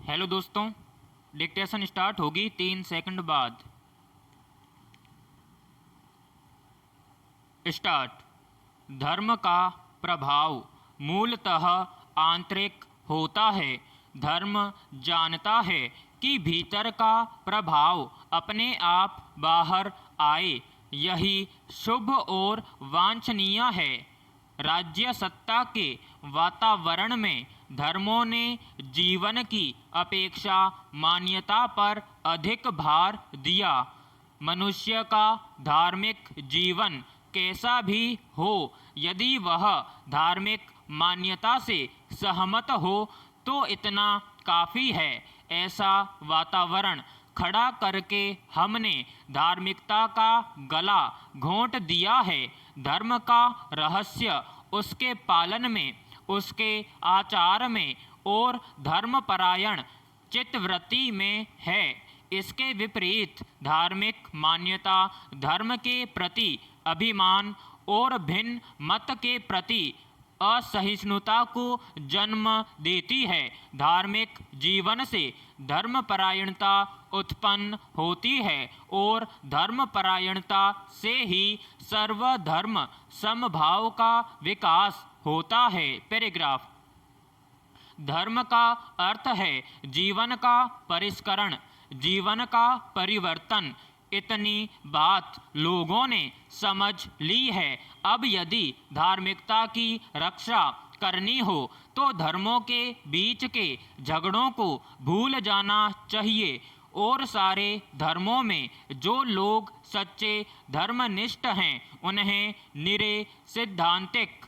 Hello दोस्तों, dictation start होगी 3 second बाद। स्टार्ट। धर्म का प्रभाव मूलतः आंतरिक होता है। धर्म जानता है कि भीतर का प्रभाव अपने आप बाहर आए, यही शुभ और वांछनीय है। राज्य सत्ता के वातावरण में धर्मों ने जीवन की अपेक्षा मान्यता पर अधिक भार दिया। मनुष्य का धार्मिक जीवन कैसा भी हो, यदि वह धार्मिक मान्यता से सहमत हो तो इतना काफ़ी है। ऐसा वातावरण खड़ा करके हमने धार्मिकता का गला घोंट दिया है। धर्म का रहस्य उसके पालन में, उसके आचार में और धर्मपरायण चित्तवृत्ति में है। इसके विपरीत धार्मिक मान्यता धर्म के प्रति अभिमान और भिन्न मत के प्रति असहिष्णुता को जन्म देती है। धार्मिक जीवन से धर्मपरायणता उत्पन्न होती है और धर्मपरायणता से ही सर्वधर्म समभाव का विकास होता है। पैराग्राफ। धर्म का अर्थ है जीवन का परिष्करण, जीवन का परिवर्तन। इतनी बात लोगों ने समझ ली है। अब यदि धार्मिकता की रक्षा करनी हो तो धर्मों के बीच के झगड़ों को भूल जाना चाहिए और सारे धर्मों में जो लोग सच्चे धर्मनिष्ठ हैं उन्हें निरे सिद्धांतिक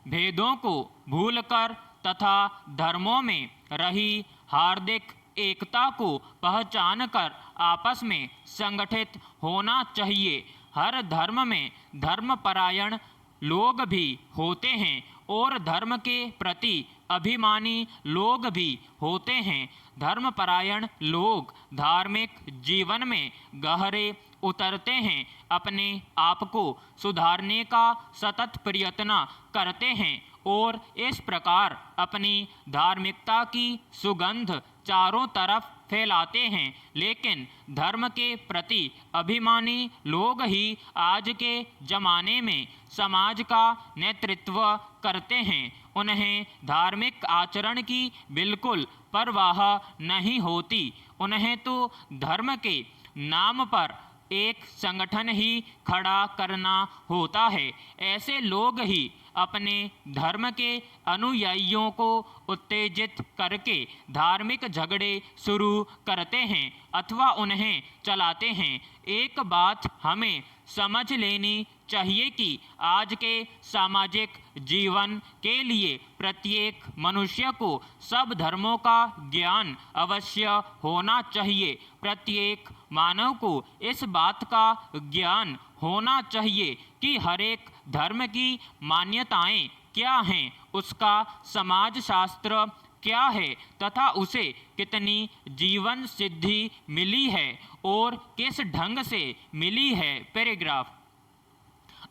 भेदों को भूलकर तथा धर्मों में रही हार्दिक एकता को पहचान कर आपस में संगठित होना चाहिए। हर धर्म में धर्मपरायण लोग भी होते हैं और धर्म के प्रति अभिमानी लोग भी होते हैं। धर्मपरायण लोग धार्मिक जीवन में गहरे उतरते हैं, अपने आप को सुधारने का सतत प्रयत्न करते हैं और इस प्रकार अपनी धार्मिकता की सुगंध चारों तरफ फैलाते हैं। लेकिन धर्म के प्रति अभिमानी लोग ही आज के ज़माने में समाज का नेतृत्व करते हैं। उन्हें धार्मिक आचरण की बिल्कुल परवाह नहीं होती। उन्हें तो धर्म के नाम पर एक संगठन ही खड़ा करना होता है। ऐसे लोग ही अपने धर्म के अनुयायियों को उत्तेजित करके धार्मिक झगड़े शुरू करते हैं अथवा उन्हें चलाते हैं। एक बात हमें समझ लेनी चाहिए कि आज के सामाजिक जीवन के लिए प्रत्येक मनुष्य को सब धर्मों का ज्ञान अवश्य होना चाहिए। प्रत्येक मानव को इस बात का ज्ञान होना चाहिए कि हर एक धर्म की मान्यताएं क्या हैं, उसका समाज शास्त्र क्या है तथा उसे कितनी जीवन सिद्धि मिली है और किस ढंग से मिली है। पैराग्राफ।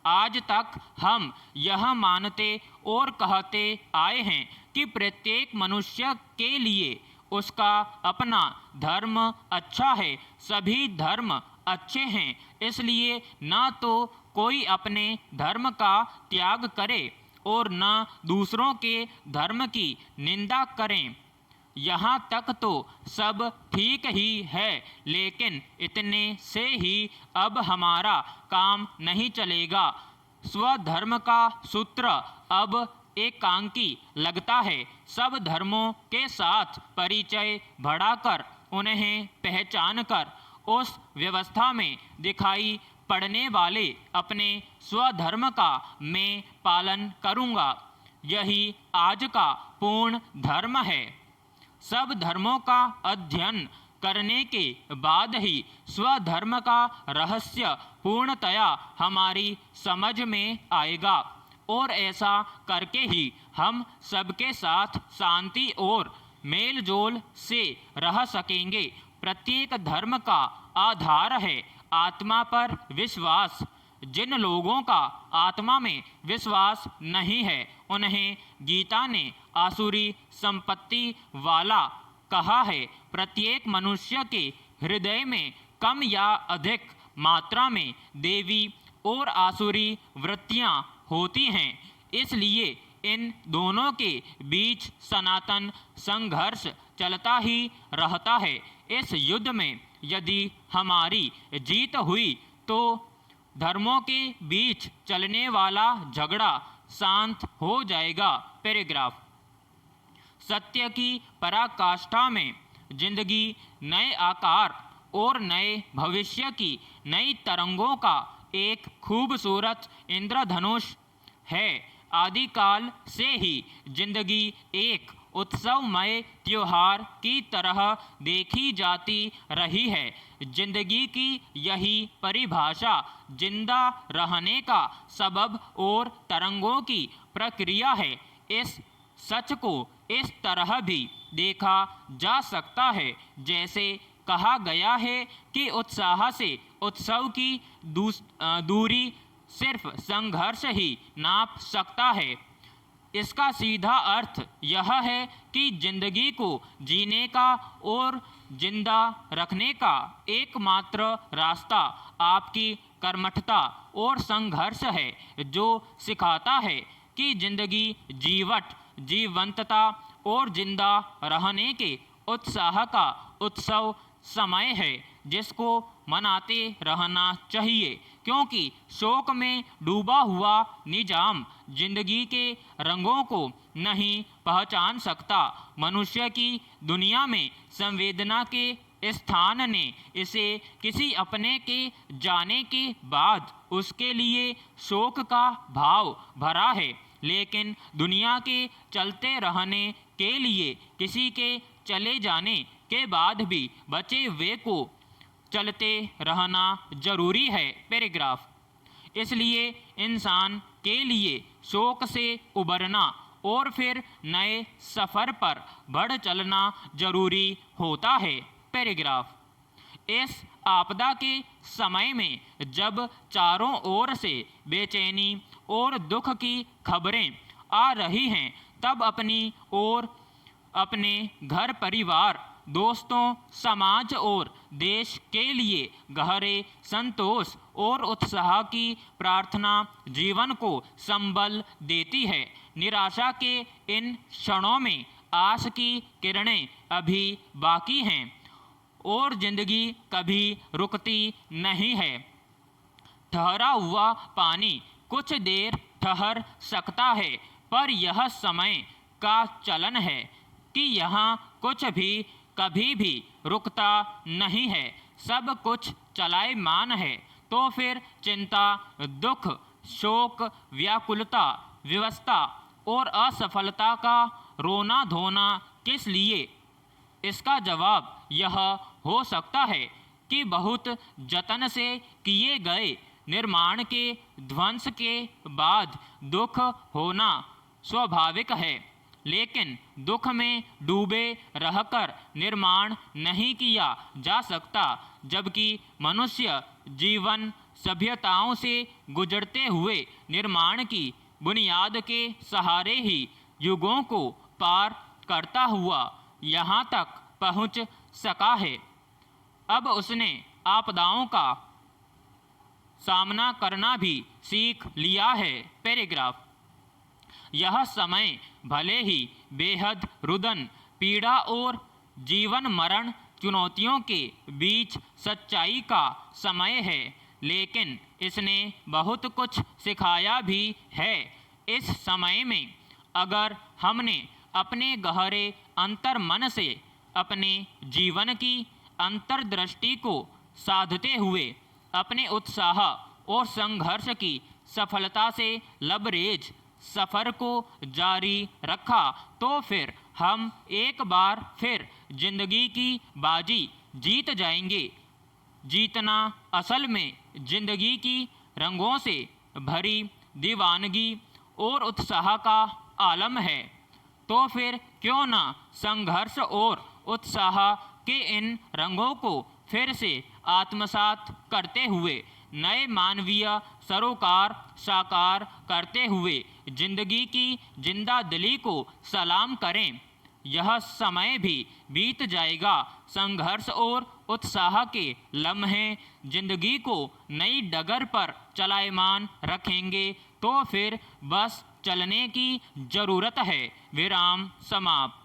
आज तक हम यह मानते और कहते आए हैं कि प्रत्येक मनुष्य के लिए उसका अपना धर्म अच्छा है, सभी धर्म अच्छे हैं, इसलिए न तो कोई अपने धर्म का त्याग करे और न दूसरों के धर्म की निंदा करें। यहाँ तक तो सब ठीक ही है, लेकिन इतने से ही अब हमारा काम नहीं चलेगा। स्वधर्म का सूत्र अब एकांकी लगता है। सब धर्मों के साथ परिचय बढ़ाकर उन्हें पहचान कर उस व्यवस्था में दिखाई पड़ने वाले अपने स्वधर्म का मैं पालन करूँगा। यही आज का पूर्ण धर्म है। सब धर्मों का अध्ययन करने के बाद ही स्वधर्म का रहस्य पूर्णतया हमारी समझ में आएगा और ऐसा करके ही हम सबके साथ शांति और मेलजोल से रह सकेंगे। प्रत्येक धर्म का आधार है आत्मा पर विश्वास। जिन लोगों का आत्मा में विश्वास नहीं है उन्हें गीता ने आसुरी संपत्ति वाला कहा है, प्रत्येक मनुष्य के हृदय में कम या अधिक मात्रा में देवी और आसुरी वृत्तियां होती हैं। इसलिए इन दोनों के बीच सनातन संघर्ष चलता ही रहता है। इस युद्ध में यदि हमारी जीत हुई तो धर्मों के बीच चलने वाला झगड़ा शांत हो जाएगा। पैराग्राफ। सत्य की पराकाष्ठा में जिंदगी नए आकार और नए भविष्य की नई तरंगों का एक खूबसूरत इंद्रधनुष है। आदिकाल से ही जिंदगी एक उत्सवमय त्योहार की तरह देखी जाती रही है। जिंदगी की यही परिभाषा जिंदा रहने का सबब और तरंगों की प्रक्रिया है। इस सच को इस तरह भी देखा जा सकता है, जैसे कहा गया है कि उत्साह से उत्सव की दूरी सिर्फ संघर्ष ही नाप सकता है। इसका सीधा अर्थ यह है कि जिंदगी को जीने का और जिंदा रखने का एकमात्र रास्ता आपकी कर्मठता और संघर्ष है, जो सिखाता है कि जिंदगी जीवंतता और जिंदा रहने के उत्साह का उत्सव समय है, जिसको मनाते रहना चाहिए, क्योंकि शोक में डूबा हुआ निजाम जिंदगी के रंगों को नहीं पहचान सकता। मनुष्य की दुनिया में संवेदना के स्थान ने इसे किसी अपने के जाने के बाद उसके लिए शोक का भाव भरा है, लेकिन दुनिया के चलते रहने के लिए किसी के चले जाने के बाद भी बचे हुए को चलते रहना जरूरी है। पैराग्राफ। इसलिए इंसान के लिए शोक से उबरना और फिर नए सफ़र पर बढ़ चलना जरूरी होता है। पैराग्राफ। इस आपदा के समय में जब चारों ओर से बेचैनी और दुख की खबरें आ रही हैं, तब अपनी और अपने घर परिवार, दोस्तों, समाज और देश के लिए गहरे संतोष और उत्साह की प्रार्थना जीवन को संबल देती है। निराशा के इन क्षणों में आस की किरणें अभी बाकी हैं और जिंदगी कभी रुकती नहीं है। ठहरा हुआ पानी कुछ देर ठहर सकता है, पर यह समय का चलन है कि यहाँ कुछ भी कभी भी रुकता नहीं है। सब कुछ चलायमान है, तो फिर चिंता, दुख, शोक, व्याकुलता, विवशता और असफलता का रोना धोना किस लिए? इसका जवाब यह हो सकता है कि बहुत जतन से किए गए निर्माण के ध्वंस के बाद दुख होना स्वाभाविक है, लेकिन दुख में डूबे रहकर निर्माण नहीं किया जा सकता। जबकि मनुष्य जीवन सभ्यताओं से गुजरते हुए निर्माण की बुनियाद के सहारे ही युगों को पार करता हुआ यहाँ तक पहुँच सका है। अब उसने आपदाओं का सामना करना भी सीख लिया है। पैराग्राफ। यह समय भले ही बेहद रुदन, पीड़ा और जीवन मरण चुनौतियों के बीच सच्चाई का समय है, लेकिन इसने बहुत कुछ सिखाया भी है। इस समय में अगर हमने अपने गहरे अंतर मन से अपने जीवन की अंतर्दृष्टि को साधते हुए अपने उत्साह और संघर्ष की सफलता से लबरेज सफ़र को जारी रखा, तो फिर हम एक बार फिर जिंदगी की बाजी जीत जाएंगे। जीतना असल में जिंदगी की रंगों से भरी दीवानगी और उत्साह का आलम है। तो फिर क्यों ना संघर्ष और उत्साह के इन रंगों को फिर से आत्मसात करते हुए नए मानवीय सरोकार साकार करते हुए जिंदगी की जिंदा दिली को सलाम करें। यह समय भी बीत जाएगा। संघर्ष और उत्साह के लम्हे जिंदगी को नई डगर पर चलायमान रखेंगे, तो फिर बस चलने की ज़रूरत है। विराम समाप्त।